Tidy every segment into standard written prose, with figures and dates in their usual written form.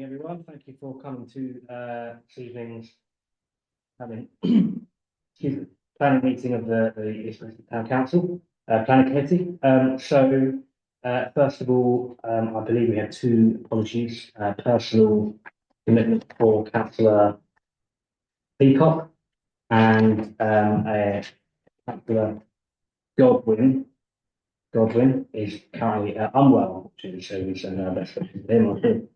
Everyone, thank you for coming to this evening's planning planning meeting of the East West Town Council Planning Committee. First of all, I believe we have two apologies. Personal commitment for Councillor Peacock and Councillor Godwin. Godwin is currently unwell, unfortunately, so we send our best wishes to him.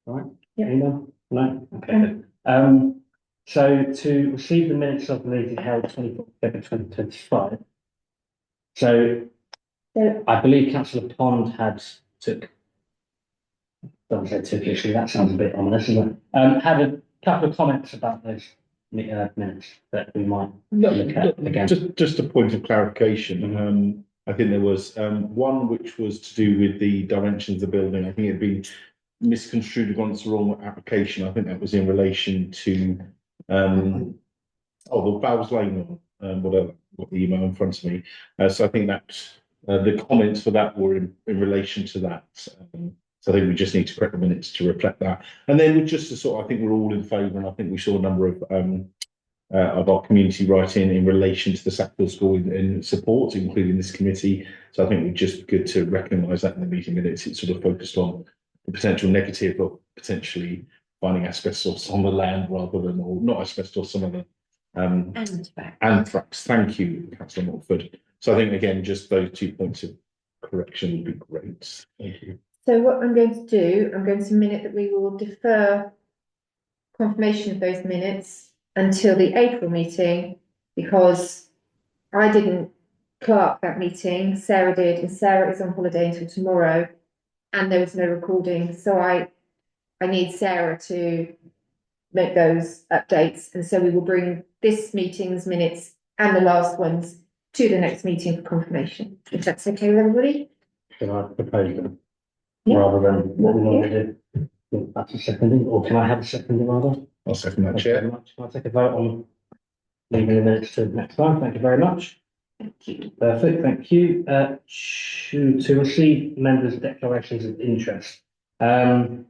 Right? Yeah. Anyone? No? Okay. So to receive the minutes of the meeting held 24th February 2025. So I believe Councillor Pond took issue. That sounds a bit ominous, doesn't it? Had a couple of comments about those minutes that we might look at again. Just a point of clarification. I think there was one which was to do with the dimensions of the building. I think it had been misconstrued against the wrong application. I think that was in relation to the Bowes Lane or whatever, what the email in front of me. So I think that the comments for that were in relation to that. So I think we just need to correct the minutes to reflect that. And then just to sort of, I think we're all in favour, and I think we saw a number of our community writing in relation to the Sackville School in support, including this committee. So I think it's just good to recognise that in the meeting minutes. It's sort of focused on the potential negative of potentially finding asbestos on the land rather than, or not asbestos, some of the anthrax. Thank you, Councillor Montford. So I think again, just those 2 points of correction would be great. Thank you. So what I'm going to do, I'm going to minute that we will defer confirmation of those minutes until the April meeting, because I didn't clerk that meeting, Sarah did, and Sarah is on holiday until tomorrow, and there was no recording, so I need Sarah to make those updates, and so we will bring this meeting's minutes and the last ones to the next meeting for confirmation, if that's okay with everybody. Can I propose them rather than what we normally do? That's a seconding, or can I have a seconding rather? I'll second that, Thank you Chair. very much. Can I take a vote on leaving the minutes to next time? Thank you very much. Thank you. Perfect, thank you. To receive members' declarations of interest. I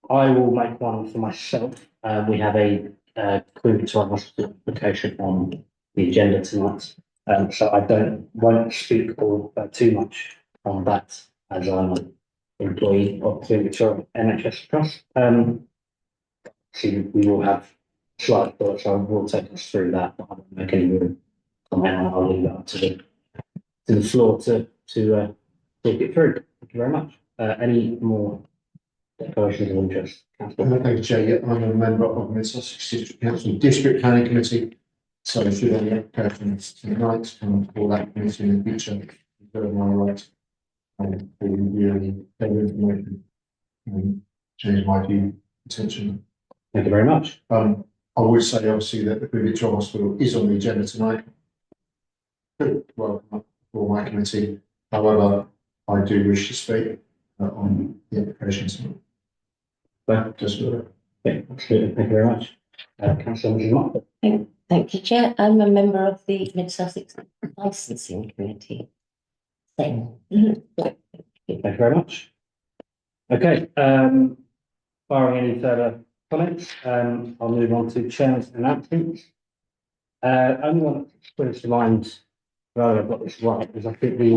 will make one for myself. We have a Queen Victoria Hospital application on the agenda tonight. So I won't speak or too much on that, as I'm an employee of Queen Victoria NHS Trust. So we will have slight thoughts. I will take us through that, but I won't make any more comment. I'll leave that to the floor to talk it through. Thank you very much. Any more declarations of interest? Thank you, Chair. Yeah, I'm a member of the Sussex District Council District Planning Committee. So should any applications tonight come for that committee in the future, you've my right to review any information and change my view potentially. Thank you very much. I would say obviously that the Queen Victoria Hospital is on the agenda tonight. Welcome for my committee. However, I do wish to speak on the applications. Just absolutely. Thank you very much. Councillor Montford. Thank you, Chair. I'm a member of the Mid Sussex Licensing Committee. Thank you very much. Okay. Barring any further comments, I'll move on to Chairman's announcements. Only one that springs to mind, rather I've got this right, is I think the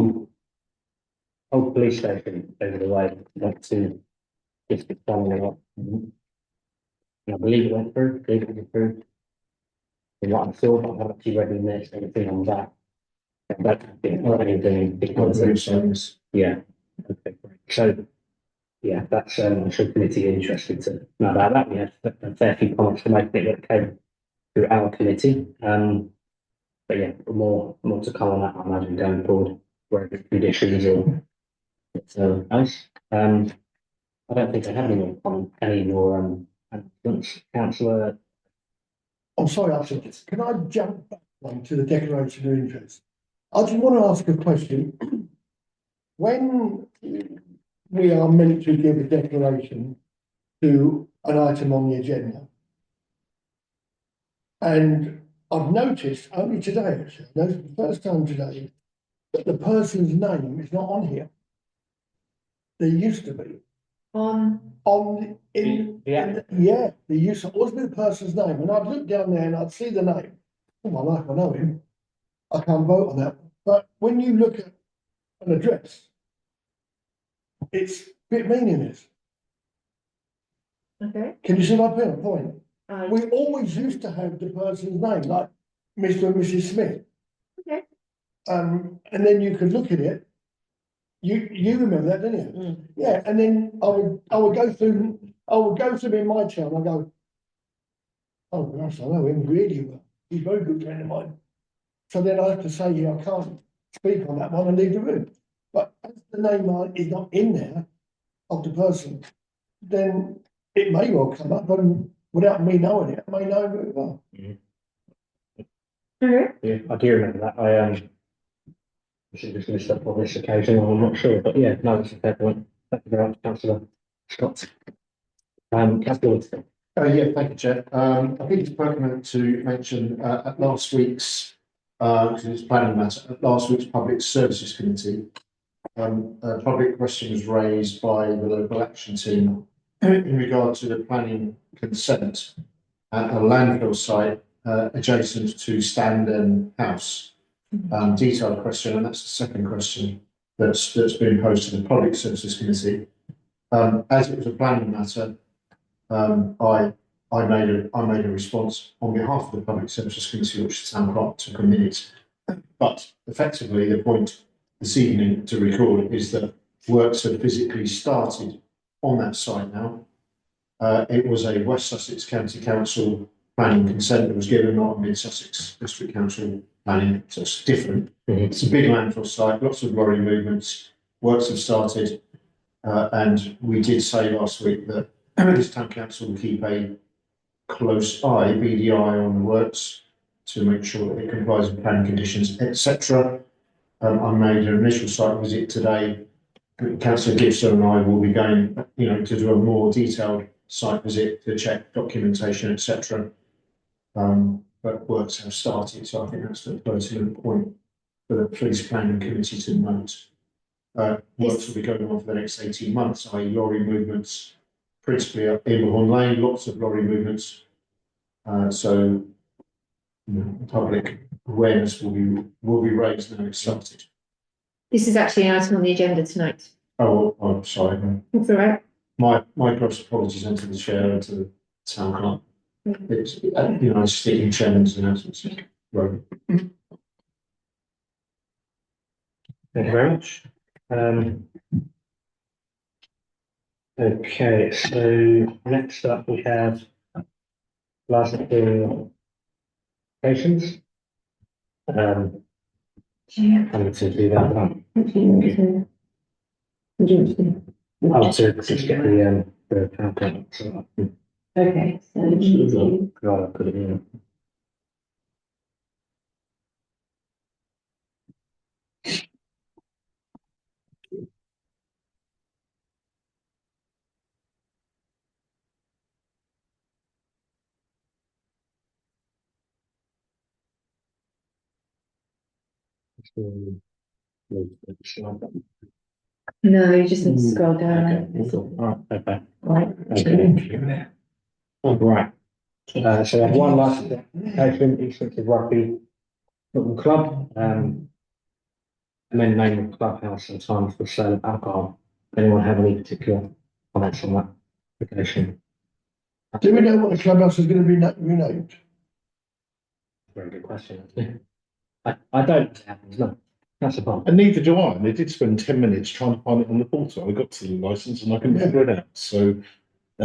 old police station over the way went to district planning a lot. I believe it went through, from what I saw, but I haven't actually read the minutes, anything on that. But yeah. Okay, great. So yeah, that's I'm sure committee interested to know about that. We had a fair few comments to make that came through our committee. But yeah, more to come on that, I imagine, going forward, where the conditions or else. I don't think I have any more announcements. Councillor. I'm sorry, Arthur. Can I jump back one to the declaration of interest? I just want to ask a question. When we are meant to give a declaration to an item on the agenda, and I've noticed only today, actually, I noticed the first time today, that the person's name is not on here. There used to be, On, Yeah. yeah, there used to always be the person's name, and I'd look down there and I'd see the name. All my life, I know him. I can't vote on that, but when you look at an address, it's a bit meaningless. okay, Can you see my point? I, We always used to have the person's name, like Mr. and Mrs. Smith. Okay. And then you could look at it. You remember that, didn't you? Mm. Yeah, and then I would go through in my town, I go, oh, gosh, I know him really well. He's a very good friend of mine. So then I have to say, yeah, I can't speak on that one and leave the room. But as the name is not in there of the person, then it may well come up, and without me knowing it, I may know very well. okay, Yeah, I do remember that. I should just missed up on this occasion, I'm not sure, but yeah, no, that's a fair point. Thank you very much, councillor Scott. Councillor Winston. Yeah, thank you, Chair. I think it's pertinent to mention, at last week's, because it's planning matter, at last week's Public Services Committee, a public question was raised by the local action team in regard to the planning consent at a landfill site, adjacent to Standen House. Detailed question, and that's the second question that's been posed to the Public Services Committee. As it was a planning matter, I made a response on behalf of the Public Services Committee, which the town clerk took a minute. But effectively, the point this evening to record is that works have physically started on that site now. It was a West Sussex County Council planning consent that was given, not a Mid Sussex District Council planning, so it's different. It's a big landfill site, lots of lorry movements, works have started, and we did say last week that this town council will keep a close eye, BDI, on the works to make sure that it complies with planning conditions, etc. I made an initial site visit today. Councillor Gibson and I will be going, to do a more detailed site visit to check documentation, etc. But works have started, so I think that's the pertinent point for the police planning committee to note. Works will be going on for the next 18 months, i.e. lorry movements, principally up Inverhorn Lane, lots of lorry movements. So public awareness will be raised now it's started. this is actually an item on the agenda tonight. Oh, I'm sorry. That's all right. My gross apologies to the chair and to the town clerk. It's, sticking chairman's announcements. Right. Thank you very much. Okay, so next up we have licensing applications. I'm going to do that one. Oh, to just get the PowerPoint. So, Okay, so. God, I put it in. No, you just need to scroll down. Okay, cool. All right, okay. Right. Okay. All right. So we have one license application, Expensive Rugby Football Club. And then name of clubhouse and time for sale of alcohol. Anyone have any particular comments on that application? Do we know what the clubhouse is going to be renamed? Very good question. Actually. I don't know what happens, no. That's a problem. And neither do I. And they did spend 10 minutes trying to find it on the portal. I got to the license and I couldn't figure it out. So I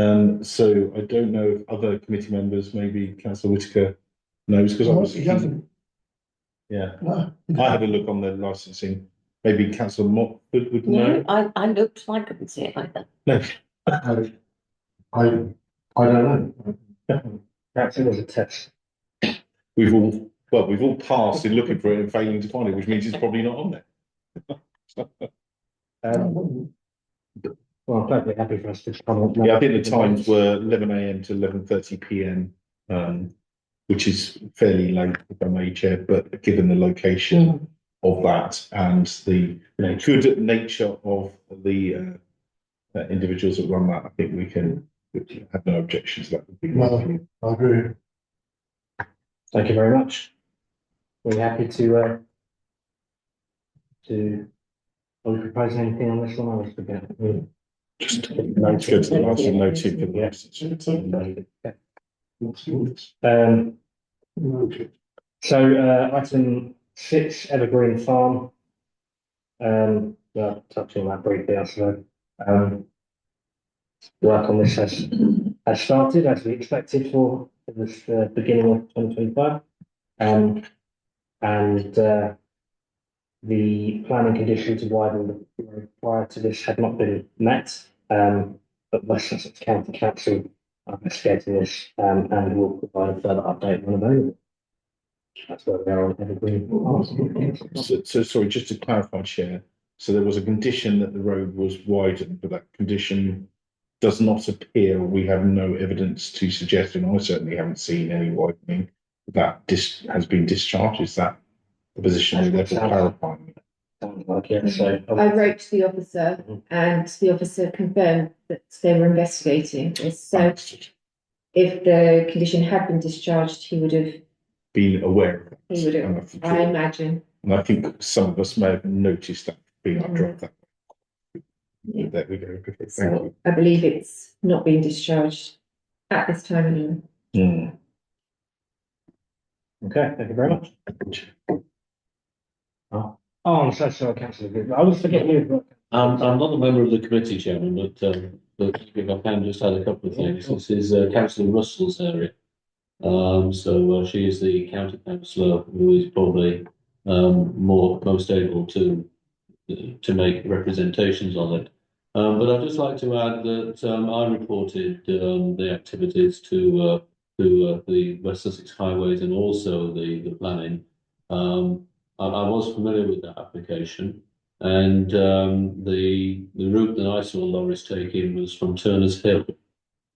don't know if other committee members, maybe Councillor Whitaker knows, because I was. He doesn't. Yeah, No. I had a look on the licensing. Maybe Councillor Motford would know. No, I looked, I couldn't see it either. No. I don't know. Perhaps it was a test. We've all passed in looking for it and failing to find it, which means it's probably not on there. Well, I'm perfectly happy for us to comment. Yeah, I think the times were 11 AM to 11:30 PM, which is fairly late, if I may, Chair, but given the location of that and the good nature of the individuals that run that, I think we can have no objections to that. Would be No. I agree. Thank you very much. We're happy to, are we proposing anything on this one? I was forgetting. Just to go to the last and noted for the license. So, item 6, Evergreen Farm. Well, touching on that briefly, I suppose. Work on this has started as we expected for this beginning of 2025. And the planning conditions to widen the road prior to this had not been met. But West Sussex County Council are investigating this, and will provide a further update when available. That's where we are on Evergreen. So sorry, just to clarify, Chair. So there was a condition that the road was widened, but that condition does not appear, we have no evidence to suggest, and I certainly haven't seen any widening, that has been discharged. Is that the position you're therefore clarifying? Sounds like it, so. I wrote to the officer and the officer confirmed that they were investigating this. So Understood. if the condition had been discharged, he would have, Been aware of it. he would And have, I imagine. And I think some of us may have noticed that being up dropped that. Yeah. There we go. Okay, thank So I believe it's not being discharged at this time anyway. you. Okay, thank you very much. Oh, I'm so sorry, Councillor. I was forgetting you. I'm not a member of the committee, Chairman, but if I can just add a couple of things. This is Councillor Russell's area. So she is the county councillor who is probably most able to make representations on it. But I'd just like to add that I reported the activities to the West Sussex Highways and also the planning. I was familiar with that application, and the route that I saw lorries taking was from Turner's Hill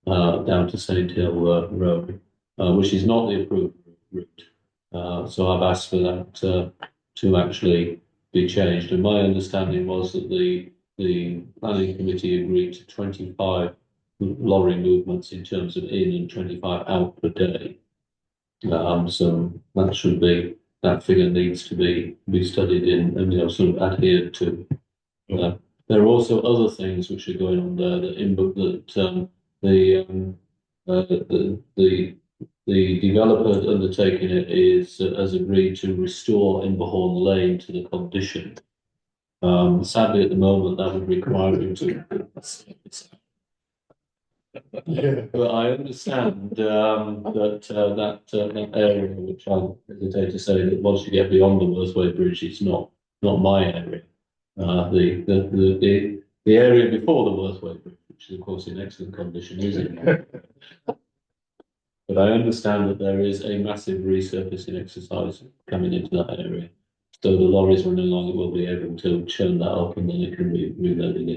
down to Saint Hill Road, which is not the approved route. So I've asked for that to actually be changed. And my understanding was that the planning committee agreed to 25 lorry movements in terms of in and 25 out per day. So that figure needs to be studied in and sort of adhered to. There are also other things which are going on there the developer undertaking it has agreed to restore Inverhorn Lane to the condition. Sadly, at the moment, that would require him to. But I understand that area, which I hesitate to say that once you get beyond the Worthway Bridge, it's not my area. The area before the Worthway Bridge, which is of course in excellent condition, is in. But I understand that there is a massive resurfacing exercise coming into that area. So the lorries no longer will be able to churn that up and then it can be reloaded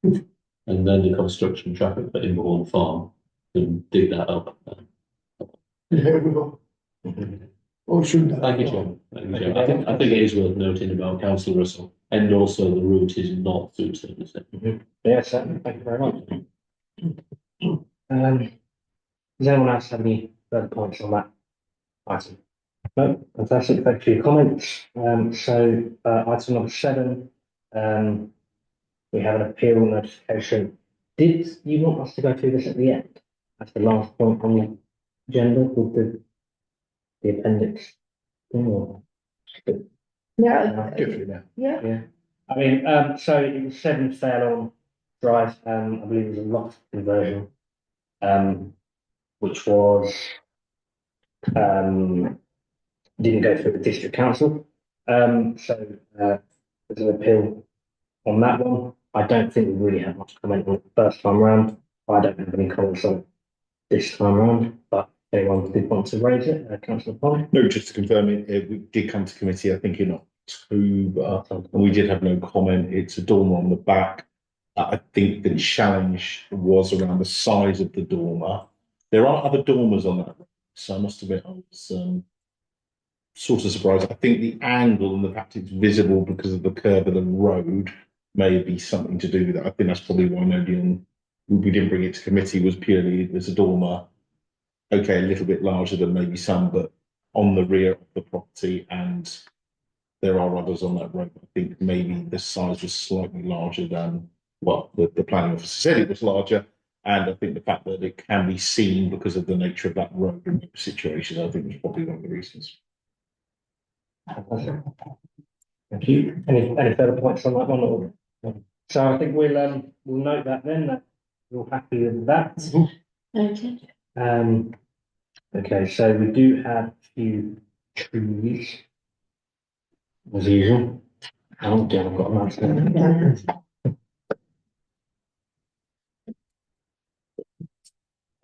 in. And then the construction traffic for Inverhorn Farm can dig that up. Yeah, we got. Or should that? Thank you, Chairman. Thank you, Chairman. I think it is worth noting about Councillor Russell, and also the route is not through Turner's Hill. Yes, certainly. Thank you very much. Does anyone else have any further points on that item? No, fantastic. Thank you for your comments. So item number 7, we have an appeal notification. Did you want us to go through this at the end? That's the last point on the agenda with the appendix. Or- Yeah, Good now. yeah. Yeah. I mean, so it was 7 Fairlawn Drive. I believe it was a loft conversion. Which was didn't go through the district council. So there's an appeal on that one. I don't think we really had much comment on it the first time round. I don't have any comments on it this time round, but if anyone did want to raise it, Councillor Pond. No, just to confirm it, we did come to committee, I think in October, and we did have no comment. It's a dormer on the back. I think the challenge was around the size of the dormer. There are other dormers on that, so I must admit I was sort of surprised. I think the angle and the fact it's visible because of the curve of the road may be something to do with it. I think that's probably why we didn't bring it to committee, was purely there's a dormer, okay, a little bit larger than maybe some, but on the rear of the property, and there are others on that road. I think maybe the size was slightly larger than what the planning officer said it was larger. And I think the fact that it can be seen because of the nature of that road in those situations, I think was probably one of the reasons. Thank you. Any further points on that one? Or? So I think we'll note that then, that you're happy with that. Noted. Okay, so we do have a few trees. As usual. Oh, dear, I've got a mouse there.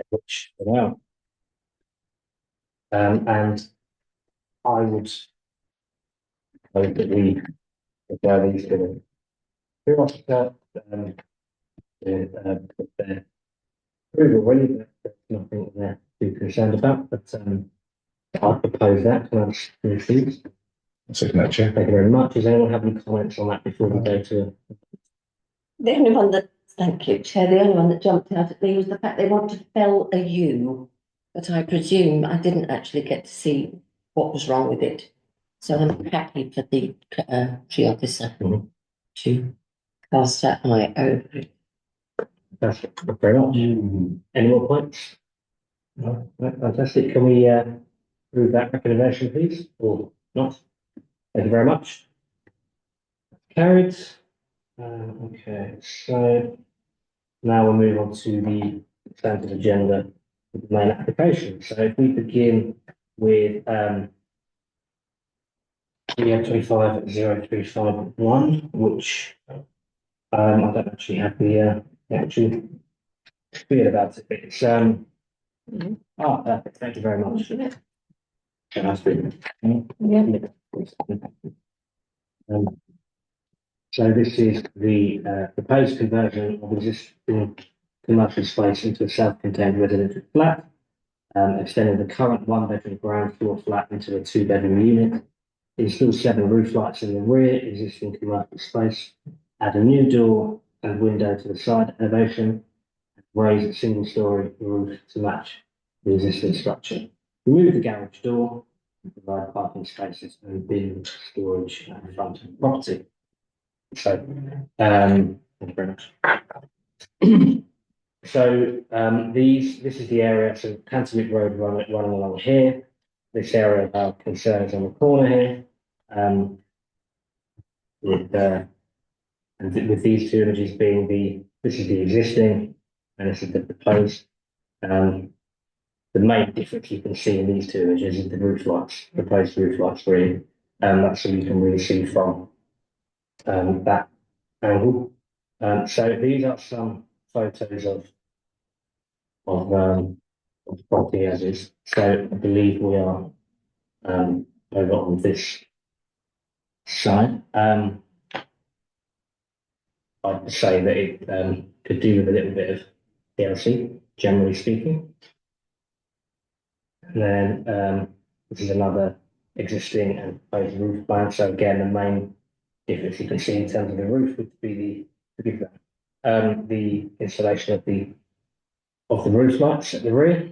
Which, wow. And I would hope that we refer these to the who wants to put their approval, really, but there's nothing there to be concerned about, but I propose that. Can I just finish? Second that, Chair. Thank you very much. Does anyone have any comments on that before we go to? The only one that, thank you, Chair, the only one that jumped out at me was the fact they want to fell a yew, but I presume I didn't actually get to see what was wrong with it. So I'm happy for the tree officer to cast that eye over it. Thank you very much. Any more points? No, fantastic. Can we approve that recommendation, please, or not? Thank you very much. Carried. Okay, so now we'll move on to the standard agenda with the main application. So if we begin with 250351, which I don't actually have the actual spiel about it. It's perfect. Thank you very much. Can I speak? So this is the proposed conversion of existing commercial space into a self-contained residential flat, extending the current one-bedroom ground floor flat into a two-bedroom unit. Install 7 roof lights in the rear existing commercial space. Add a new door and window to the side elevation. Raise a single-story roof to match the existing structure. Remove the garage door and provide parking spaces and bin storage at the front of the property. So, thank you very much. So, this is the area, so Canterbury Road running along here. This area of our concerns on the corner here. With these two images being this is the existing and this is the proposed. The main difference you can see in these two images is the roof lights, proposed roof lights really. That's what you can really see from that angle. So these are some photos of the property as is. So I believe we are over on this side. I'd say that it could do with a little bit of TLC, generally speaking. And then this is another existing and proposed roof plan. So again, the main difference you can see in terms of the roof would be the installation of the roof lights at the rear.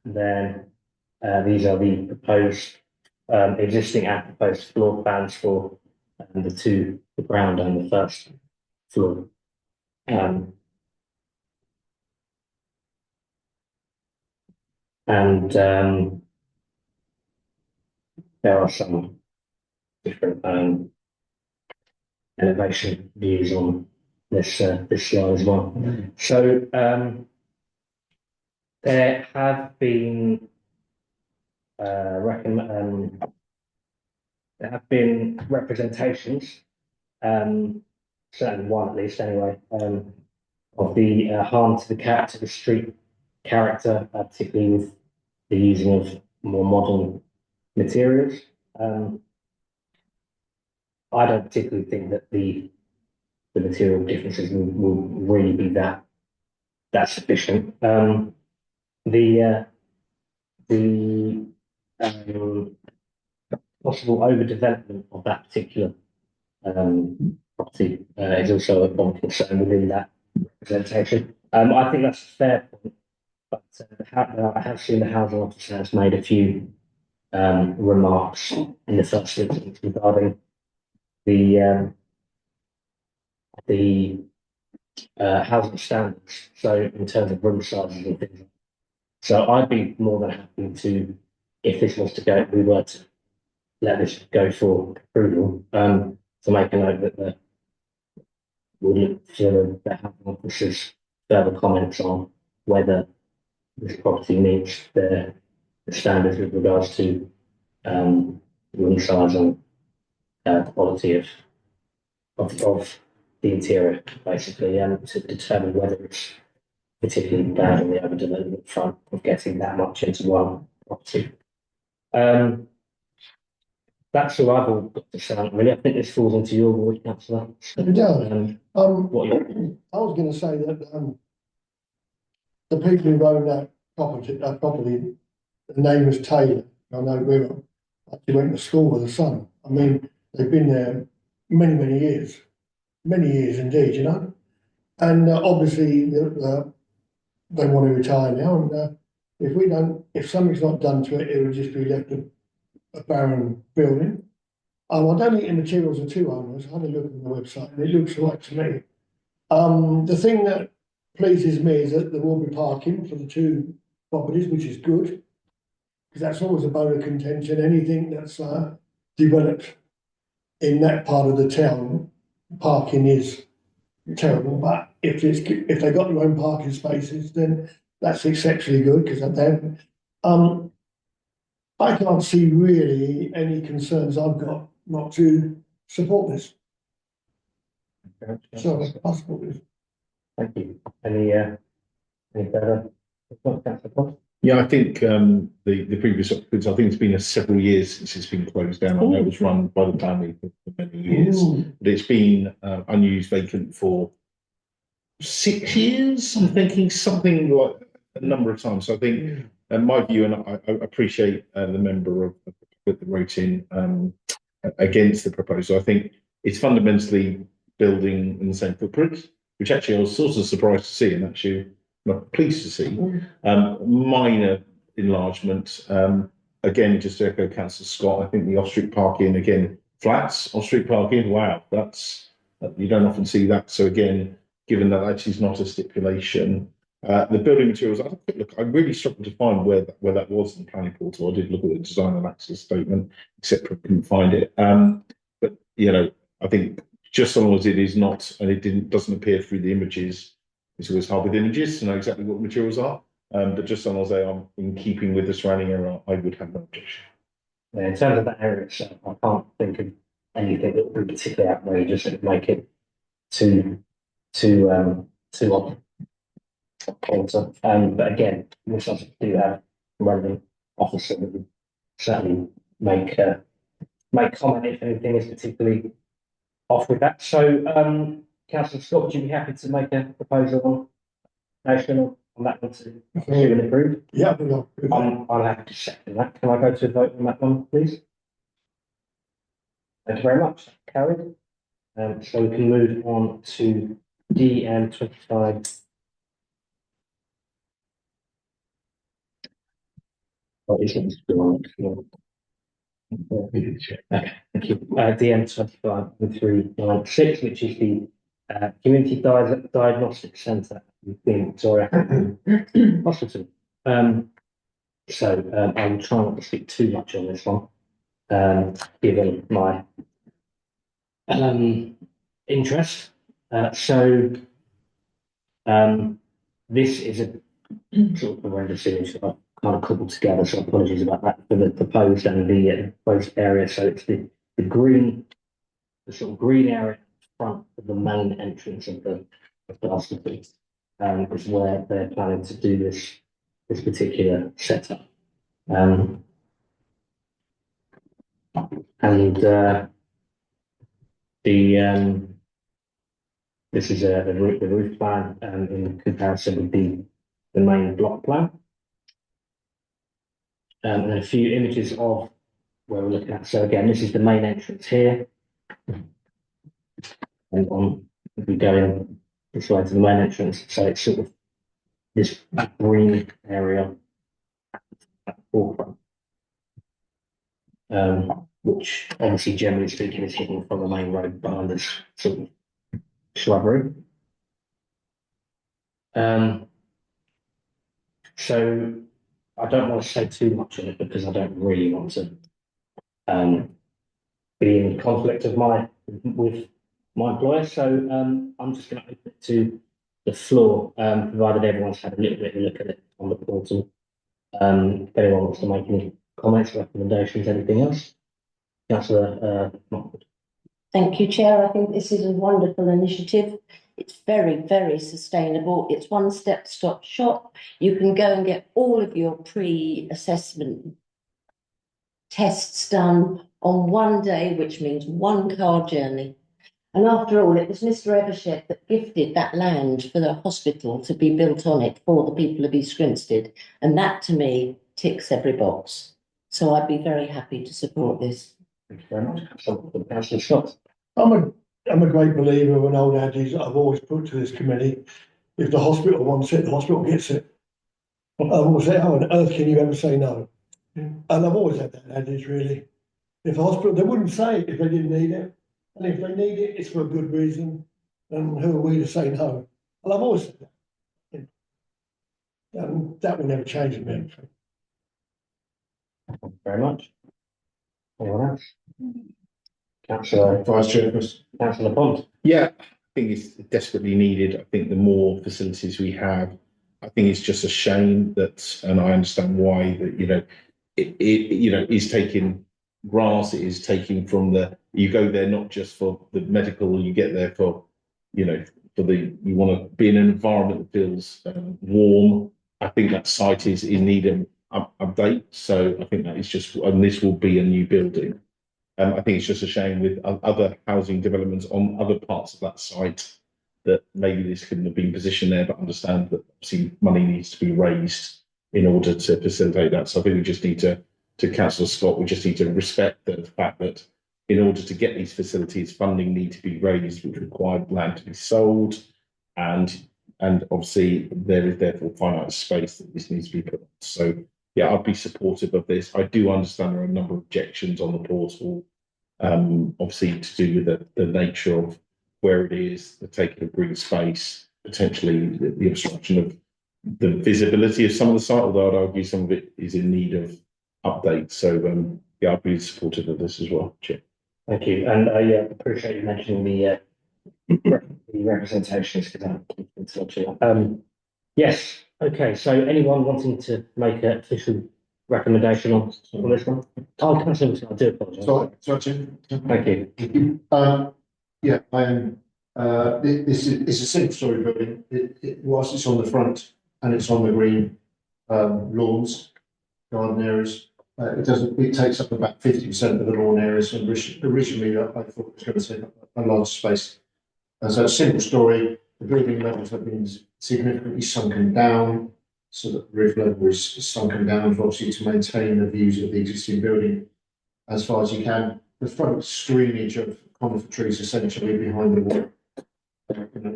And then these are the proposed existing and proposed floor plans for the ground and the first floor. There are some different elevation views on this slide as well. So there have been representations, certainly one at least anyway, of the harm to the street character, particularly with the using of more modern materials. I don't particularly think that the material differences will really be that sufficient. The possible overdevelopment of that particular property, is also a one concern within that representation. I think that's a fair point, but I have seen the housing officer has made a few remarks in the first instance regarding the housing standards. So in terms of room sizes and things. So I'd be more than happy to, if this was to go, we were to let this go for approval, to make a note that we'll look to the housing officers further comments on whether this property meets the standards with regards to room size and quality of the interior, basically, to determine whether it's particularly bad on the overdevelopment front of getting that much into one property. That's all I've all got to say, really. I think this falls into your ward, councillor. It does. What you, I was gonna say that, the people who own that property, the name was Taylor, I know we were, actually went to school with the son. I mean, they've been there many years indeed, you know? And obviously, they want to retire now, and if something's not done to it, it would just be left a barren building. I don't think the materials are too onerous. I had a look at the website, and it looks right to me. The thing that pleases me is that there will be parking for the two properties, which is good. Because that's always a bone of contention, anything that's developed in that part of the town, parking is terrible, but if they got their own parking spaces, then that's exceptionally good, because then, I can't see really any concerns I've got not to support this. So, I support this. thank you. Any further? Councillor Cox? Yeah, I think the previous occupants, I think it's been several years since it's been closed down. I know it was run by the family for many years, but it's been unused, vacant for 6 years. I'm thinking something like a number of times. So I think, my view, and I appreciate the member that wrote in against the proposal. I think it's fundamentally building in the same footprint, which actually I was sort of surprised to see, and actually not pleased to see. Minor enlargement. Again, just to echo Councillor Scott, I think the off-street parking, again, flats, off-street parking, wow, you don't often see that. So again, given that actually is not a stipulation, the building materials, I really struggled to find where that was in the planning portal. I did look at the design and access statement, etc., couldn't find it. But you know, I think just so long as it is not, and it doesn't appear through the images, it's always hard with images to know exactly what the materials are. But just so long as they are in keeping with the surrounding area, I would have no objection. Yeah, in terms of that area itself, I can't think of anything that would be particularly outrageous that would make it too quota. But again, we do have relevant officer that would certainly make comment if anything is particularly off with that. So, Councillor Scott, would you be happy to make a proposal on motion on that one to review and approve? Yeah, I'm happy to second that. Can I go to a vote on that one, please? Thank you very much. Carried. So we can move on to DM 25. Oh, is it? Okay, thank you. DM 25-396, which is the Community Diagnostic Centre in Victoria Hospital. So I will try not to speak too much on this one, given my interest. This is a sort of horrendous image that I've kind of cobbled together, so apologies about that, for the proposed and the proposed area. So it's the sort of green area in front of the main entrance of the hospital, is where they're planning to do this particular setup. This is the roof plan in comparison with the main block plan. And a few images of where we're looking at. So again, this is the main entrance here. and on, if we go in this way to the main entrance, so it's sort of this green area at the forefront. Which obviously generally speaking is hidden from the main road behind this sort of shrubbery. So I don't want to say too much on it because I don't really want to be in conflict with my employer. So I'm just going to open it to the floor, provided everyone's had a little bit of a look at it on the portal. If anyone wants to make any comments, recommendations, anything else, Councillor Montford. Thank you, Chair. I think this is a wonderful initiative. It's very, very sustainable. It's one-stop shop. You can go and get all of your pre-assessment tests done on one day, which means one car journey. And after all, it was Mr. Evershed that gifted that land for the hospital to be built on it for the people of East Grinstead. And that, to me, ticks every box. So I'd be very happy to support this. Thank you very much. Councillor Scott. I'm a great believer of an old adage that I've always put to this committee. If the hospital wants it, the hospital gets it. I've always said, how on earth can you ever say no? And I've always had that adage, really. If the hospital, they wouldn't say it if they didn't need it. And if they need it, it's for a good reason. And who are we to say no? And I've always said that. And that will never change in me. Thank you very much. Anyone else? Councillor Vice Chairperson. Councillor Pond. Yeah, I think it's desperately needed. I think the more facilities we have, I think it's just a shame that, and I understand why, that, you know, it is taking grass, it is taking from you go there not just for the medical, you get there for, you want to be in an environment that feels warm. I think that site is in need of update. So I think that is just, and this will be a new building. I think it's just a shame with other housing developments on other parts of that site that maybe this couldn't have been positioned there, but understand that obviously money needs to be raised in order to facilitate that. So I think we just need to Councillor Scott, we just need to respect the fact that in order to get these facilities, funding need to be raised, which required land to be sold, and obviously there is therefore finite space that this needs to be put on. So yeah, I'd be supportive of this. I do understand there are a number of objections on the portal, obviously to do with the nature of where it is, the taking of green space, potentially the obstruction of the visibility of some of the site, although I'd argue some of it is in need of update. So yeah, I'd be supportive of this as well, Chair. Thank you, and I appreciate you mentioning the representations because yes, okay. So anyone wanting to make an official recommendation on this one? Oh, Councillor, I do apologise. Sorry, Tim. Thank you. Yeah, I am. This is a single story building. Whilst it's on the front and it's on the green lawns, garden areas, it takes up about 50% of the lawn areas. And originally, I thought it was going to take up a large space. So a single story. The building levels have been significantly sunken down, so that the roof level is sunken down, obviously to maintain the views of the existing building as far as you can. The front screenage of conifer trees essentially behind the wall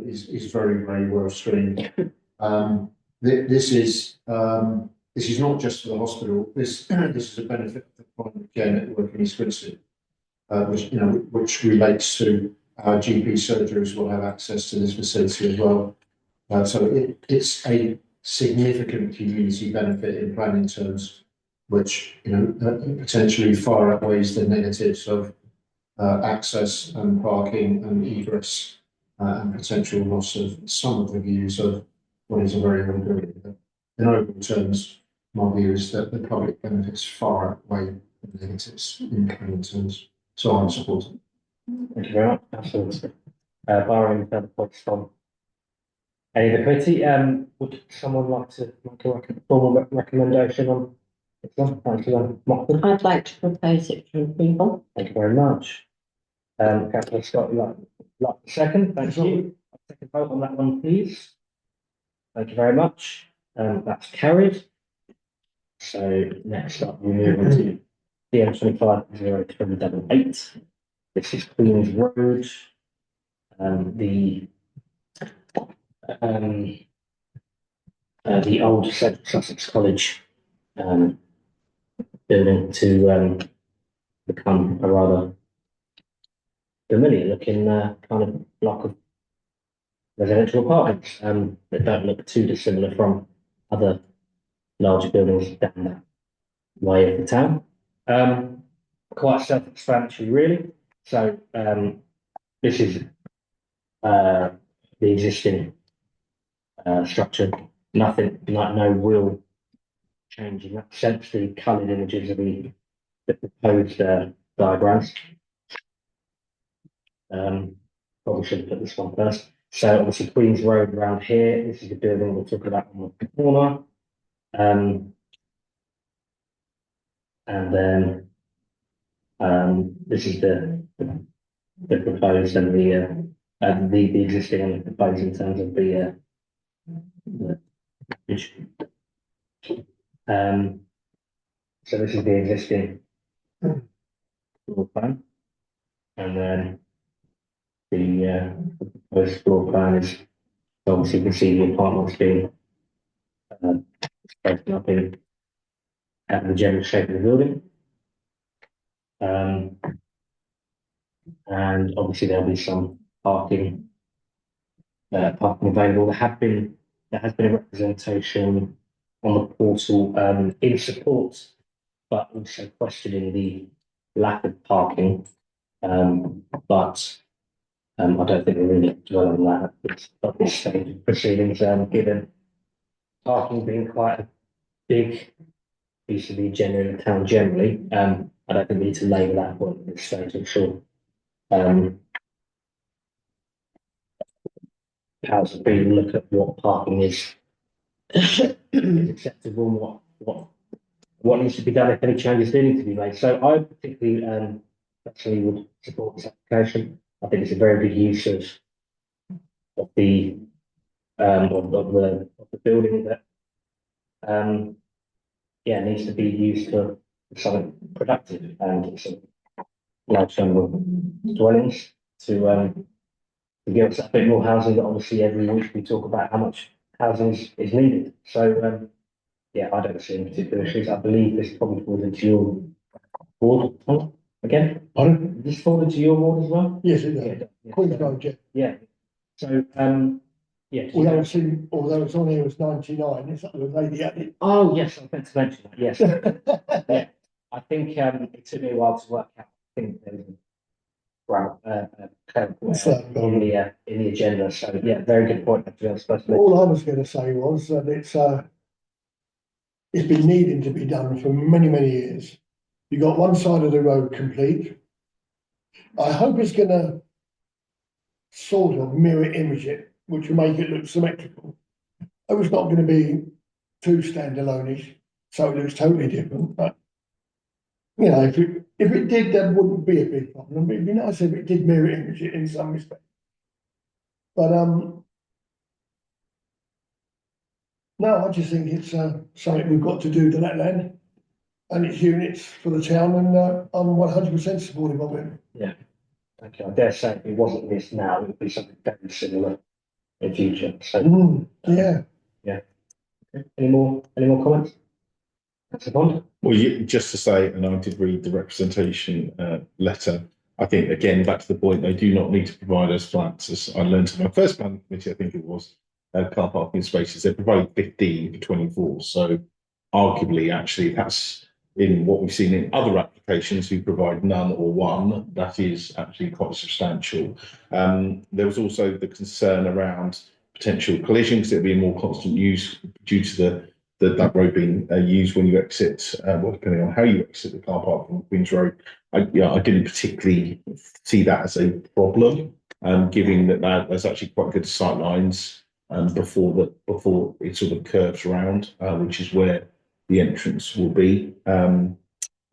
is very, very well screened. This is not just for the hospital. This is a benefit of the primary care network in East Grinstead, which relates to our GP surgeries will have access to this facility as well. So it's a significant community benefit in planning terms, which potentially far outweighs the negatives of access and parking and egress and potential loss of some of the views of what is a very old building. In overall terms, my view is that the public benefits far outweigh the negatives in planning terms. So I'm supporting. Thank you very much. Absolutely. Barring further points from any of the committee, would someone like to make a formal recommendation on this one? Councillor Motley. I'd like to propose it for approval. Thank you very much. Councillor Scott, like the second? Thank you. I'll take a vote on that one, please. Thank you very much. That's carried. So next up, we move on to DM 25-0388. This is Queen's Road. um, the old Central Sussex College building to become a rather familiar looking kind of block of residential apartments that don't look too dissimilar from other larger buildings down that way of the town. Quite self-explanatory, really. So this is the existing structure. Nothing, like no real change in that sense. The coloured images of the proposed diagrams. Probably should have put this one first. So obviously Queen's Road around here. This is the building we'll talk about on the corner. And then this is the proposed and the existing and the proposed in terms of the bridge. So this is the existing floor plan, and then the proposed floor plan is obviously you can see the apartments being broken up in the general shape of the building. And obviously there'll be some parking available. There has been a representation on the portal in support, but also questioning the lack of parking. But I don't think we're really dwelling on that at this stage of proceedings, given parking being quite a big piece of the agenda in the town generally. I don't think we need to labour that point at this stage. I'm sure powers that be look at what parking is acceptable and what needs to be done if any changes do need to be made. So I particularly actually would support this application. I think it's a very good use of the building that needs to be used for something productive and some large number of dwellings to give us a bit more housing. That obviously every week we talk about how much housing is needed. So I don't see any particular issues. I believe this probably falls into your board again. Pardon? This fall into your ward as well? Yes, it does. Yeah. Queen's Road, yeah. Yeah. So Although it's on here as 99, it's up to the lady at it. Oh yes, I meant to mention that. Yes. Yeah. I think it took me a while to work out. I think there was a in the agenda. So yeah, very good point. All I was going to say was that it's been needing to be done for many, many years. You got one side of the road complete. I hope it's going to sort of mirror image it, which will make it look symmetrical. It was not going to be too standalone-ish, so it looks totally different. But you know, if it did, that wouldn't be a big problem. It'd be nice if it did mirror image it in some respect. But no, I just think it's something we've got to do to that land and its units for the town, and I'm 100% supportive of it. Yeah. Okay. I dare say if it wasn't this now, it would be something very similar in future. So yeah. Yeah. Okay. Any more comments? Councillor Bond? Well, just to say, and I did read the representation letter. I think again back to the point, they do not need to provide us flats. As I learned in my first planning committee, I think it was car parking spaces. They provide 15 for 24. So arguably, actually, that's in what we've seen in other applications who provide none or one. That is actually quite substantial. There was also the concern around potential collisions. There'd be a more constant use due to that road being used when you exit, depending on how you exit the car park from Queen's Road. I didn't particularly see that as a problem, given that there's actually quite good sight lines before it sort of curves around, which is where the entrance will be on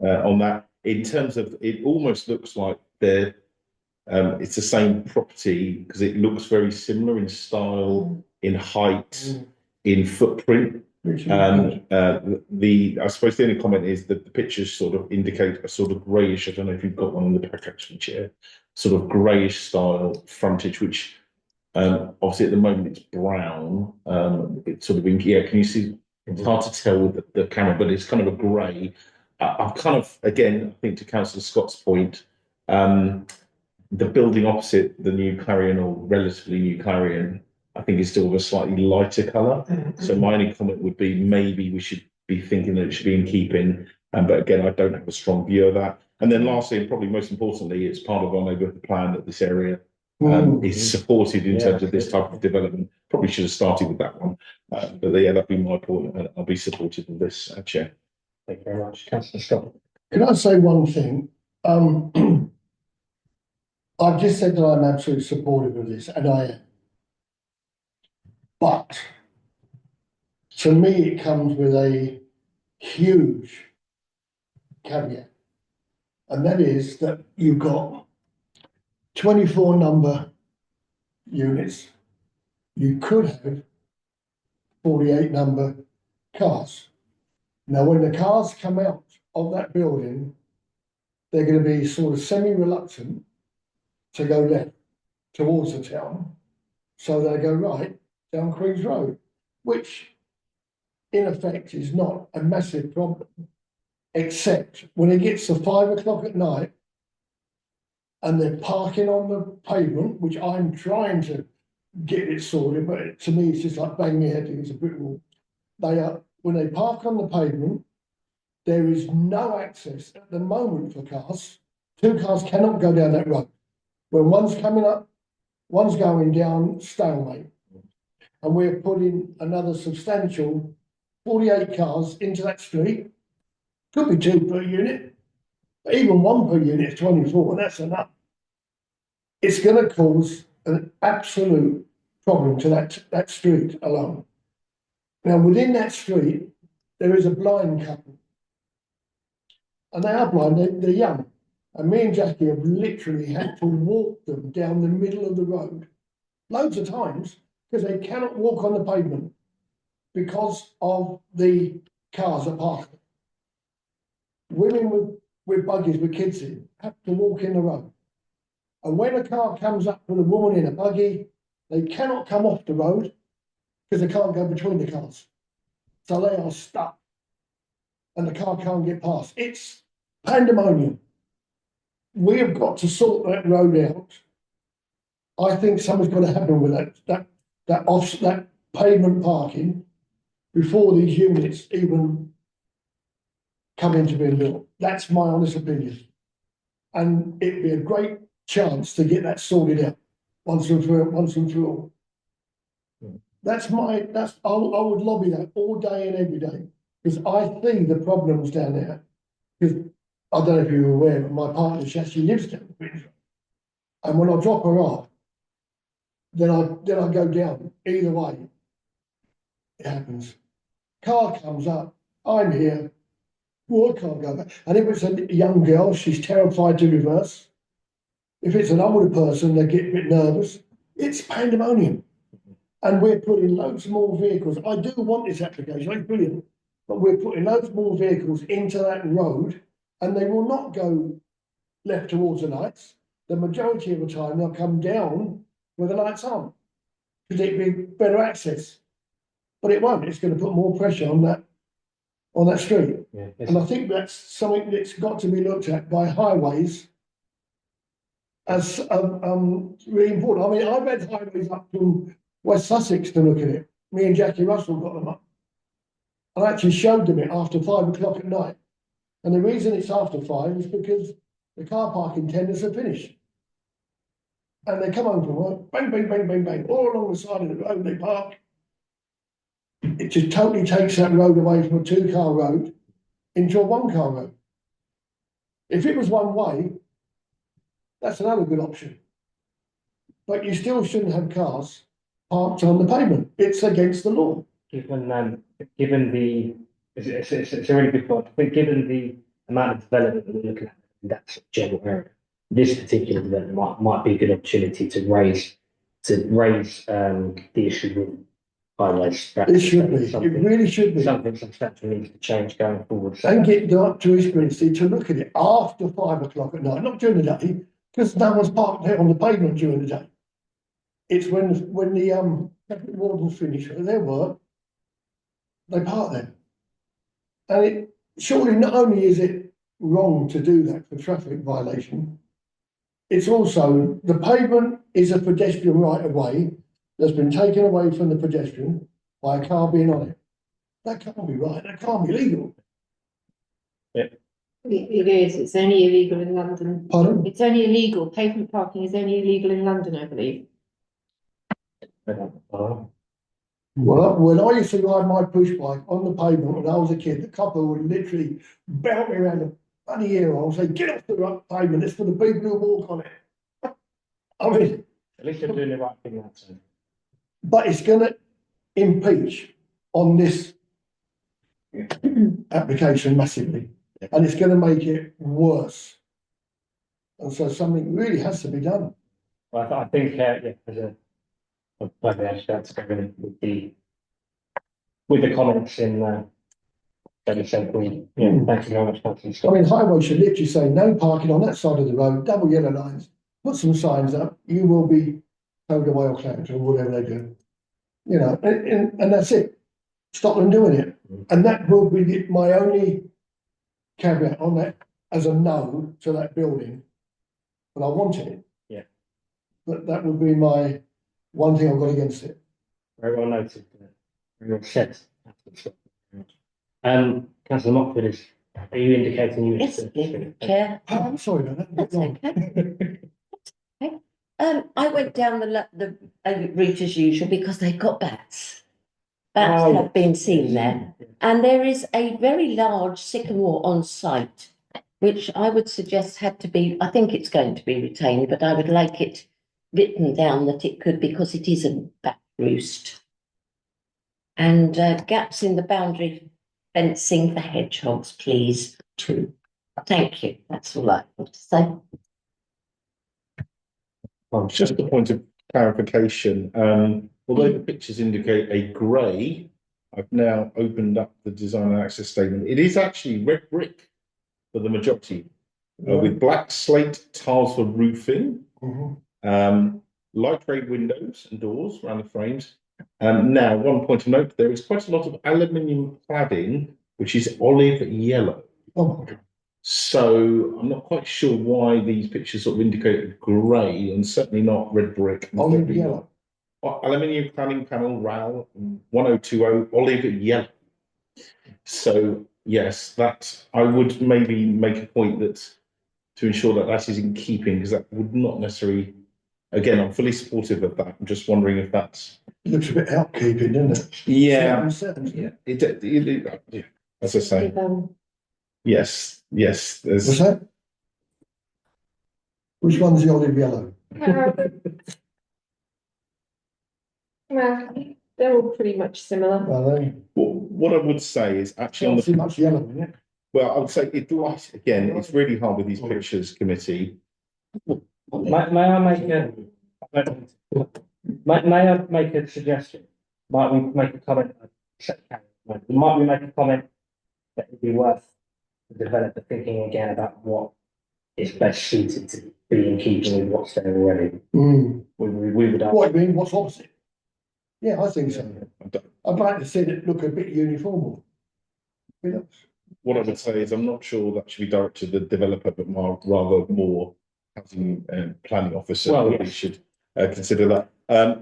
that. In terms of, it almost looks like it's the same property because it looks very similar in style, in height, in footprint. I suppose the only comment is that the pictures sort of indicate a sort of greyish, I don't know if you've got one in the back actually, Chair, sort of greyish style frontage, which obviously at the moment it's brown. It's sort of inky. Yeah, can you see? It's hard to tell with the camera, but it's kind of a grey. I'm kind of, again, I think to Councillor Scott's point, the building opposite the new Clarion or relatively new Clarion, I think is still of a slightly lighter colour. So my only comment would be maybe we should be thinking that it should be in keeping. But again, I don't have a strong view of that. And then lastly, and probably most importantly, it's part of our neighbourhood plan that this area is supported in terms of this type of development. Probably should have started with that one. But yeah, that'd be my point. I'll be supportive of this, Chair. Thank you very much. Councillor Scott. Can I say one thing? I've just said that I'm absolutely supportive of this, and I am. But to me, it comes with a huge caveat. And that is that you've got 24 number units. You could have 48 number cars. Now, when the cars come out of that building, they're going to be sort of semi-reluctant to go left towards the town. So they go right down Queen's Road, which in effect is not a massive problem, except when it gets to 5 o'clock at night and they're parking on the pavement, which I'm trying to get it sorted, but to me it's just like banging your head against a brick wall. When they park on the pavement, there is no access at the moment for cars. 2 cars cannot go down that road. When one's coming up, one's going down, stalemate. And we're putting another substantial 48 cars into that street. Could be 2 per unit, but even 1 per unit is 24, and that's enough. It's going to cause an absolute problem to that street alone. Now, within that street, there is a blind couple. And they are blind, they're young. And me and Jackie have literally had to walk them down the middle of the road loads of times because they cannot walk on the pavement because of the cars that park. Women with buggies with kids in have to walk in the road. And when a car comes up with a woman in a buggy, they cannot come off the road because they can't go between the cars. So they are stuck and the car can't get past. It's pandemonium. We have got to sort that road out. I think something's got to happen with that pavement parking before these units even come into being built. That's my honest opinion. And it'd be a great chance to get that sorted out once and for all. I would lobby that all day and every day because I see the problems down there. Because I don't know if you're aware, but my partner, she actually lives down there. And when I drop her off, then I go down. Either way, it happens. Car comes up, I'm here, well, I can't go back. And if it's a young girl, she's terrified to reverse. If it's an older person, they get a bit nervous. It's pandemonium. And we're putting loads more vehicles. I do want this application, it's brilliant. But we're putting loads more vehicles into that road and they will not go left towards the lights. The majority of the time they'll come down where the lights aren't because it'd be better access. But it won't. It's going to put more pressure on that street. Yeah, and I think that's something that's got to be looked at by highways as really important. I mean, I've had highways up to West Sussex to look at it. Me and Jackie Russell got them up. I actually showed them it after 5 o'clock at night. And the reason it's after 5 is because the car parking tenders are finished. And they come home from work, bang, bang, bang, bang, bang, all along the side of the road they park. It just totally takes that road away from a 2-car road into a 1-car road. If it was one way, that's another good option. But you still shouldn't have cars parked on the pavement. It's against the law. Given the, it's a really good point. I think given the amount of development that we're looking at in that sort of general area, this particular development might be a good opportunity to raise the issue with highways. It should be, it really should be. Something substantial needs to change going forward. So And get up to Eastgrinstead to look at it after 5 o'clock at night, not during the day, because no one's parked there on the pavement during the day. It's when the traffic wardens finish their work, they park there. And it, surely not only is it wrong to do that for traffic violation, it's also, the pavement is a pedestrian right of way that's been taken away from the pedestrian by a car being on it. That can't be right, that can't be legal. It is, it's only illegal in London. Pardon? It's only illegal, pavement parking is only illegal in London, I believe. Oh, Well, when I used to ride my push bike on the pavement when I was a kid, the couple would literally belt me around the bloody ear and say, get off the pavement, it's for the people who walk on it. I mean, at least you're doing the right thing that time. but it's gonna impeach on this application massively, and it's gonna make it worse. And so something really has to be done. Well, I think, yeah, as a, maybe I should have to go in with the comments in, that you said, thank you very much, Councillor I Scott. mean, highway should literally say no parking on that side of the road, double yellow lines, put some signs up, you will be towed away or clamped or whatever they do. You know, and that's it. Stop them doing it. And that will be my only caveat on that as a no to that building. But I want it. Yeah. But that would be my one thing I've got against it. Very well noted. Very well said. Councillor Mockford is, are you indicating you? Yes, Chair. Oh, I'm sorry about that. That's okay. I went down the route as usual because they've got bats. Bats Oh. have been seen there. And there is a very large sycamore on site, which I would suggest had to be, I think it's going to be retained, but I would like it written down that it could, because it is a bat roost. And gaps in the boundary fencing for hedgehogs, please. True. Thank you. That's all I want to say. Just a point of clarification, although the pictures indicate a grey, I've now opened up the design and access statement. It is actually red brick for the majority, with black slate tiles for roofing, light grey windows and doors around the frames. Now, one point of note, there is quite a lot of aluminium cladding, which is olive yellow. Oh, my God. So I'm not quite sure why these pictures sort of indicate grey and certainly not red brick. Olive yellow. Aluminium cladding panel, RAL 1020, olive yellow. So yes, that I would maybe make a point that to ensure that that is in keeping, because that would not necessarily. Again, I'm fully supportive of that. I'm just wondering if that's. It looks a bit outkeeping, doesn't it? Yeah, Yeah. yeah. As I say, yes. What's There's that? Which one's the olive yellow? Well, they're all pretty much similar. Well, they what I would say is actually on don't the. see much yellow in it. Well, I would say it light again. It's really hard with these pictures, committee. May I make a suggestion? Might we make a comment? Might we make a comment that it would be worth the developer thinking again about what is best suited to be in keeping with what's there already? We would. What do you mean, what's opposite? Yeah, I think so. I'd like to see it look a bit uniform. You know, What I would say is I'm not sure that should be directed to the developer, but rather more housing and planning officer. Well, probably yes. should consider that.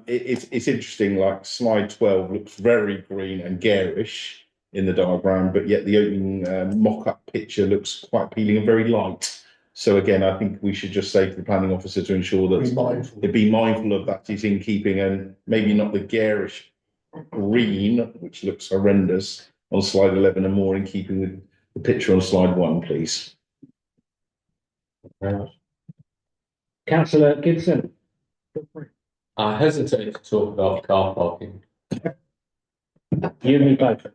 It's interesting, like slide 12 looks very green and garish in the diagram, but yet the opening mock-up picture looks quite appealing and very light. So again, I think we should just say to the planning officer to ensure be that mindful. they be mindful of that is in keeping, and maybe not the garish green, which looks horrendous on slide 11, and more in keeping with the picture on slide 1, please. Councillor Gibson. I hesitate to talk about car parking, You and me both.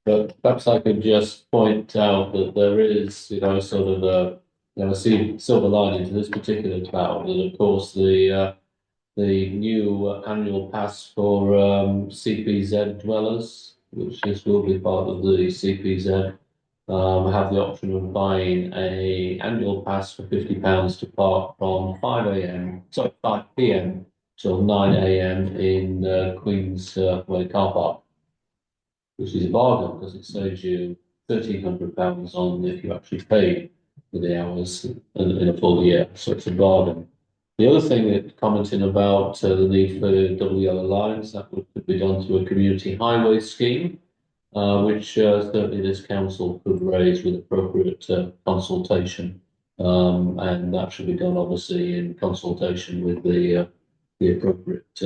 but perhaps I could just point out that there is, sort of a, silver lining to this particular cloud, and of course the the new annual pass for CPZ dwellers, which this will be part of the CPZ. Have the option of buying a annual pass for £50 to park from 5 p.m. till 9 a.m. in Queen's Way car park, which is a bargain because it saves you £1,300 on if you actually pay for the hours in a full year. So it's a bargain. The other thing that commenting about the need for double yellow lines, that could be done through a community highway scheme, which certainly this council could raise with appropriate consultation. And that should be done obviously in consultation with the appropriate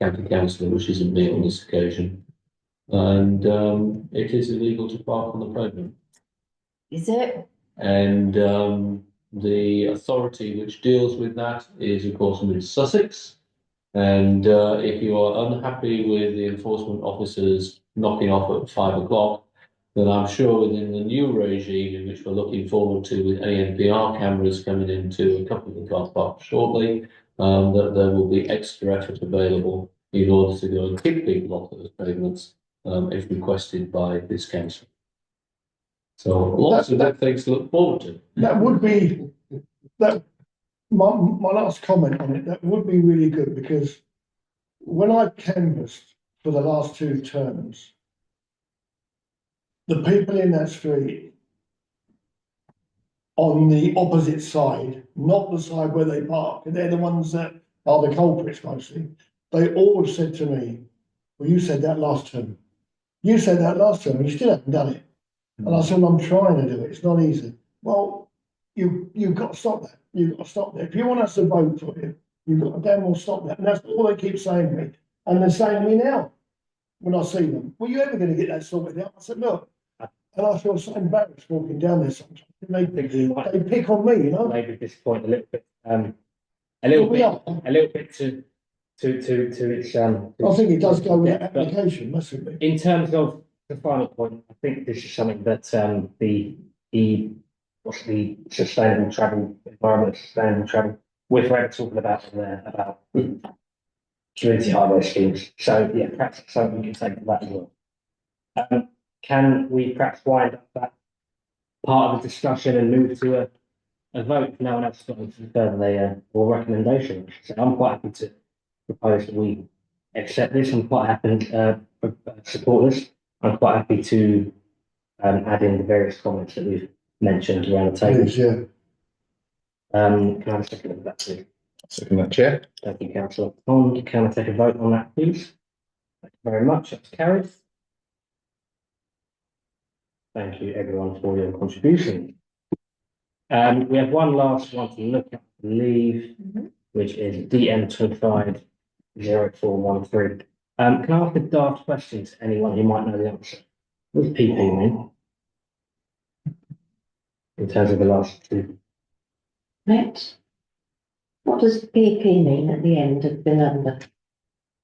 county councillor, which isn't me on this occasion. And it is illegal to park on the pavement. Is it? And the authority which deals with that is, of course, Mid Sussex. And if you are unhappy with the enforcement officers knocking off at 5 o'clock, then I'm sure within the new regime, in which we're looking forward to with ANPR cameras coming into a couple of the car parks shortly, that there will be extra effort available in order to go and kick people off those pavements if requested by this council. So lots of good things to look forward to. That would be, that, my last comment on it, that would be really good, because when I canvassed for the last 2 terms, the people in that street on the opposite side, not the side where they park, and they're the ones that are the culprits mostly, they all said to me, well, you said that last term. You said that last term and you still haven't done it. And I said, well, I'm trying to do it. It's not easy. Well, you've got to stop that. You've got to stop that. If you want us to vote for you, you've got to damn well stop that. And that's all they keep saying to me. And they're saying to me now, when I see them, well, you ever going to get that sorted out? I said, look, and I feel so embarrassed walking down there sometimes. I think we might They pick on me, you know? maybe disappoint a little bit, Well, we are. a little bit to its I think it does go with that But application massively. in terms of the final point, I think this is something that what's the sustainable travel environment, sustainable travel, we're forever talking about there about community highway schemes. So yeah, perhaps it's something we can take to that as well. Can we perhaps wind up that part of the discussion and move to a vote if no one else has got anything further or recommendation? So I'm quite happy to propose that we accept this. I'm quite happy to support this. I'm quite happy to add in the various comments that we've mentioned around the table. Please, yeah. Can I have a second of that, please? Second that, Chair. Thank you, councillor Pond. Can I take a vote on that, please? Thank you very much. That's carried. Thank you, everyone, for your contribution. We have one last one to look at, I believe, which is DM 250413. Can I ask a daft question to anyone who might know the answer? What does PP mean? In terms of the last 2. Right. What does PP mean at the end of the number?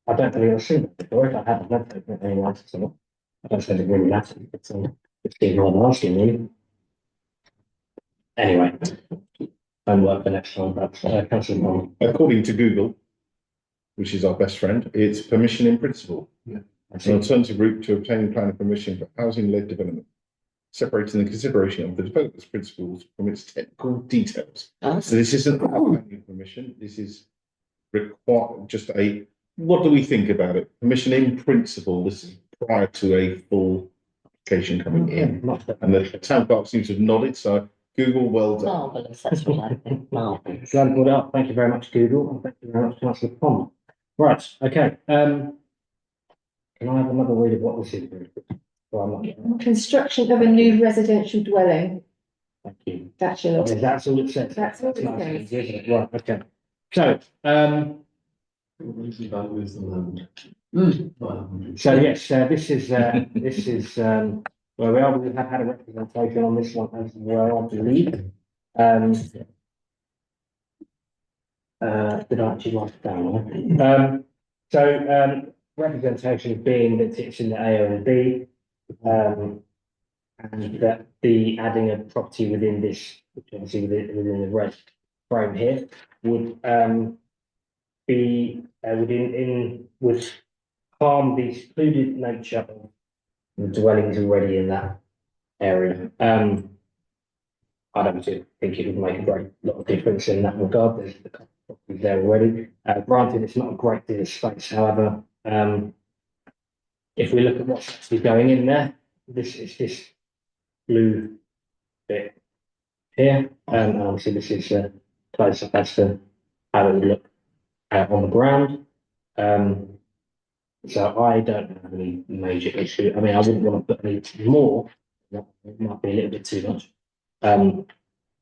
I don't believe I've seen it before. If I haven't, I don't think anyone else has. I don't think it really matters. It's Steve rather than asking me. Anyway, homework for next time, perhaps. Councillor Bond. According to Google, which is our best friend, it's permission in principle. It's an alternative route to obtaining planning permission for housing-led development, separating the consideration of the developer's principles from its technical details. Oh, So this isn't planning permission. This is just a, what do we think about it? Permission in principle. This is prior to a full application coming in. And the town clerk seems to have nodded, so Google, well done. marvellous, that's what I think, marvellous. Glad you brought it up. Thank you very much, Google, and thank you very much, Councillor Pond. Right, okay. Can I have another read of what this is? Well, I'm not getting. Construction of a new residential dwelling, Thank you. bachelor. Okay, that's all it says. That's all it nice, says. isn't it? Right, okay. So, so yes, this is where we are. We have had a representation on this one as well, I believe. Did I actually write it down? So representation being that it's in the AONB, and that the adding a property within this, which obviously within the red frame here, would be with calm, the secluded nature of the dwellings already in that area. I don't think it would make a great lot of difference in that regard. There's the properties there already. Granted, it's not a great deal of space. However, if we look at what's actually going in there, this is this blue bit here, and obviously this is close up as to how it would look on the ground. So I don't have any major issue. I mean, I wouldn't want to put any more. That might be a little bit too much.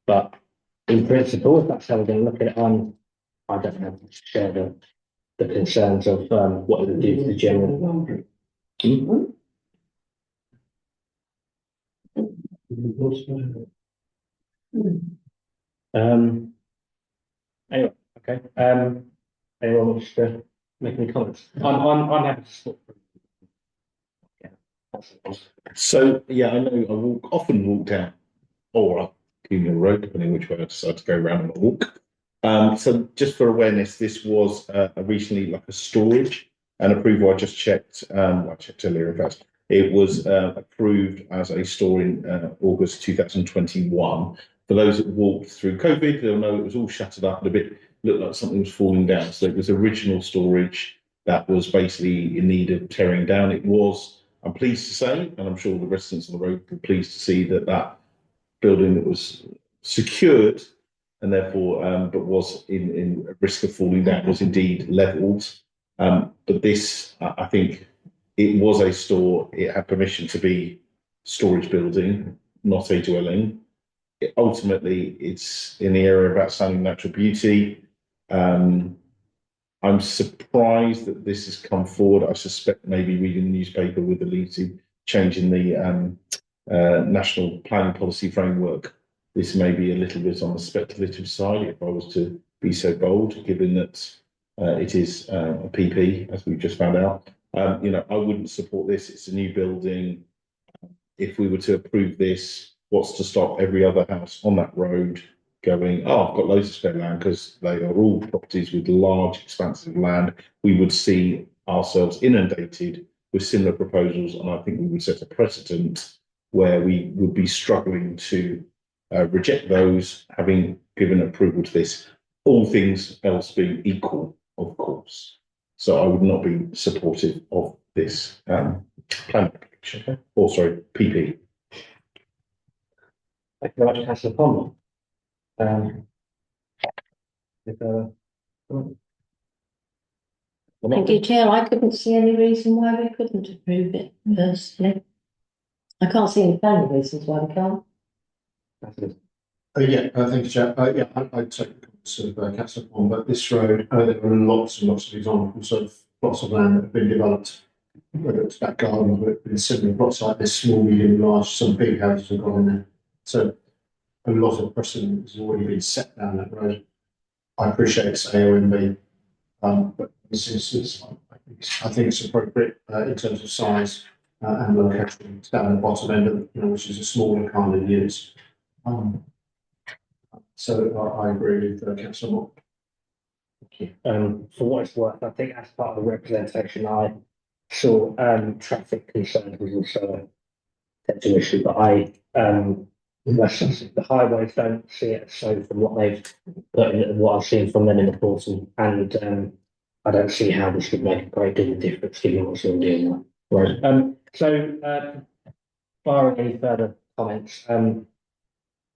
But in principle, if that's how we're going to look at it, I don't have to share the concerns of what it would do to the general. Anyway, okay. Anyone wants to make any comments? I'm happy to support. Yeah, that's it. So, yeah, I know often walk down or up Union Road, depending which way I decide to go around on a walk. So just for awareness, this was recently like a storage and approval. I just checked, I checked earlier, in fact, it was approved as a store in August 2021. For those that walked through COVID, they'll know it was all shuttered up and a bit looked like something was falling down. So it was original storage that was basically in need of tearing down. It was, I'm pleased to say, and I'm sure the residents on the road were pleased to see that building that was secured and therefore but was in risk of falling down was indeed levelled. But this, I think, it was a store. It had permission to be storage building, not a dwelling. Ultimately, it's in the area of outstanding natural beauty. I'm surprised that this has come forward. I suspect maybe reading the newspaper with the lead to change in the national planning policy framework, this may be a little bit on the speculative side, if I was to be so bold, given that it is a PP, as we've just found out. I wouldn't support this. It's a new building. If we were to approve this, what's to stop every other house on that road going, oh, I've got loads of spare land, because they are all properties with large expanses of land. We would see ourselves inundated with similar proposals, and I think we would set a precedent where we would be struggling to reject those, having given approval to this, all things else being equal, of course. So I would not be supportive of this plan application, or sorry, PP. Thank you very much, Councillor Palmer. Thank you, Chair. I couldn't see any reason why we couldn't approve it personally. I can't see any family reasons why we can't. Thank you, Chair. I take the comments of Councillor Pond, but this road, there are lots and lots of examples of plots of land that have been developed, whether it's back garden, whether it's been similar plots like this, small, medium, large, some big houses have gone in there. So a lot of precedent has already been set down that road. I appreciate it's AONB, but in this instance, I think it's appropriate in terms of size and location. It's down the bottom end of which is a smaller kind of unit. So I agree with Councillor Moore. Thank you. For what it's worth, I think as part of the representation, I saw traffic concerns was also a potential issue, but the highways don't see it so from what they've put in, what I've seen from them in the portal, and I don't see how this would make a great deal of difference given what's already in the road. So barring any further comments,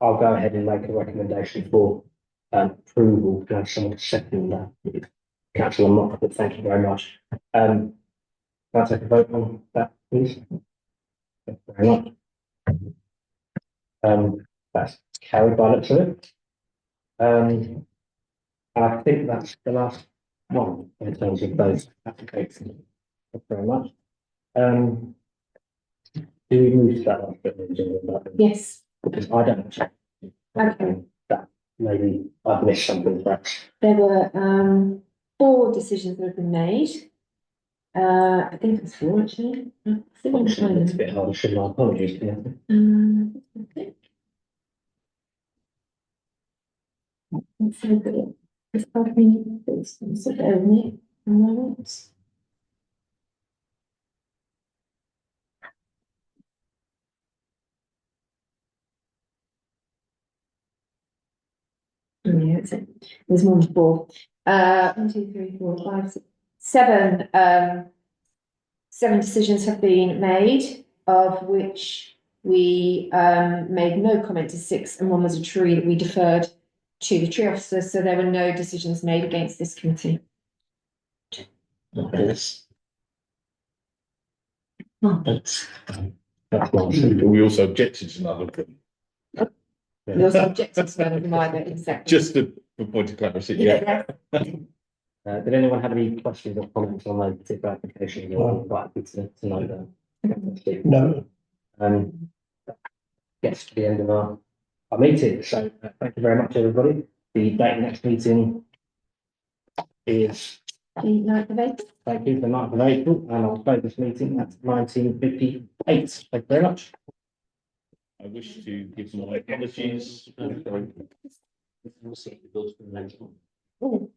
I'll go ahead and make a recommendation for approval. Can I have someone to second that? Councillor Moffat, thank you very much. Can I take a vote on that, please? Thank you very much. That's carried by looks of it. And I think that's the last one in terms of those applications. Thank you very much. Do we move to that last bit? Yes. Because I don't check. Okay. That maybe I've missed something perhaps. There were 4 decisions that have been made. I think it's 4 actually. I think I'm It's a trying. bit hard, shouldn't I? Apologies. Let's have a look. It's admin, it's a bit of it, a moment. Yeah, it's it. There's more than four. 1, 2, 3, 4, 5, 6, 7, 7 decisions have been made, of which we, made no comment to 6, and one was a tree that we deferred to the tree officer, so there were no decisions made against this committee. Marvellous. Marvellous. That's one. We also objected to none of them, We also objected to none of them either, exactly. just for point of clarity, yeah. Did anyone have any questions or comments on those particular applications? Or quite happy to know them. No, That gets to the end of our meeting. So thank you very much, everybody. The date of next meeting is, The 9th of April. thank you, the 9th of April, and I'll close this meeting at 19:58. Thank you very much. I wish to give my apologies. We'll see the bills for the next one. Right.